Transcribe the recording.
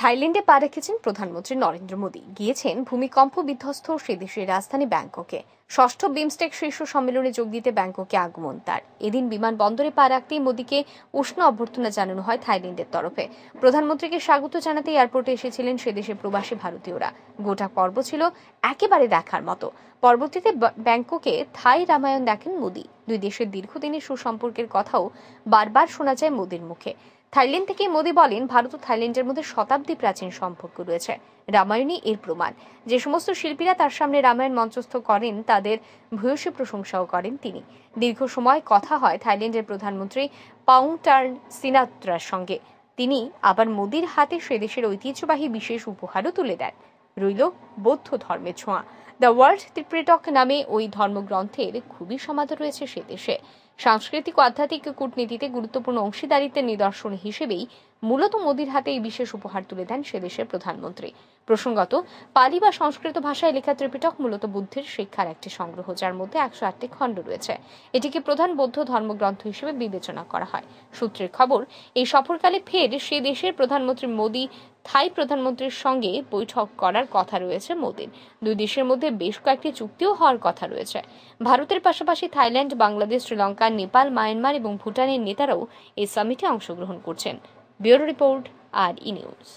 থাইল্যান্ডে পা রেখেছেন প্রধানমন্ত্রী নরেন্দ্র মোদী। গিয়েছেন ভূমিকম্প বিধ্বস্ত সে দেশের রাজধানী ব্যাংককে। ষষ্ঠ বিমস্টেক শীর্ষ সম্মেলনে যোগ দিতে ব্যাংককে আগমন তার। এদিন বিমানবন্দরে পা রাখতেই মোদীকে উষ্ণ অভ্যর্থনা জানানো হয় থাইল্যান্ডের তরফে। প্রধানমন্ত্রীকে স্বাগত জানাতে এয়ারপোর্টে এসেছিলেন সে দেশের প্রবাসী ভারতীয়রা। গোটা পর্ব ছিল একেবারে দেখার মতো। পরবর্তীতে ব্যাংককে থাই রামায়ণ দেখেন মোদী। দুই দেশের দীর্ঘদিনের সুসম্পর্কের কথাও বারবার শোনা যায় মোদীর মুখে। থাইল্যান্ড থেকে মোদী বলেন, ভারত ও থাইল্যান্ডের মধ্যে শতাব্দী প্রাচীন সম্পর্ক রয়েছে। রামায়ণই এর প্রমাণ। যে সমস্ত শিল্পীরা তার সামনে রামায়ণ মঞ্চস্থ করেন তাদের ভূয়সী প্রশংসাও করেন তিনি। দীর্ঘ সময় কথা হয় থাইল্যান্ডের প্রধানমন্ত্রী পাউংটার্ন সিনাত্রার সঙ্গে। তিনি আবার মোদীর হাতে সে দেশের ঐতিহ্যবাহী বিশেষ উপহারও তুলে দেন। রইল বৌদ্ধ ধর্মের ছোঁয়া। দ্য ওয়ার্ল্ড ত্রিপিটক নামে ওই ধর্মগ্রন্থের খুবই সমাদর রয়েছে সে দেশে। সাংস্কৃতিক ও আধ্যাত্মিক কূটনীতিতে গুরুত্বপূর্ণ অংশীদারিত্বের নিদর্শন হিসেবেই মূলত মোদীর হাতে এই বিশেষ উপহার তুলে দেন সে দেশের প্রধানমন্ত্রী। প্রসঙ্গত, পালি বা সংস্কৃত ভাষায় লেখা ত্রিপিটক মূলত বুদ্ধের শিক্ষার একটি সংগ্রহ, যার মধ্যে 108টি খণ্ড রয়েছে। এটিকে প্রধান বৌদ্ধ ধর্মগ্রন্থ হিসেবে বিবেচনা করা হয়। সূত্রের খবর, এই সফরকালে ফের সে দেশের প্রধানমন্ত্রী মোদী থাই প্রধানমন্ত্রীর সঙ্গে বৈঠক করার কথা রয়েছে মোদীর। দুই দেশের মধ্যে বেশ কয়েকটি চুক্তিও হওয়ার কথা রয়েছে। ভারতের পাশাপাশি থাইল্যান্ড, বাংলাদেশ, শ্রীলঙ্কা, নেপাল, মায়ানমার এবং ভুটানের নেতারাও এই সামিটে অংশগ্রহণ করছেন। ব্যুরো রিপোর্ট, আর ই নিউজ।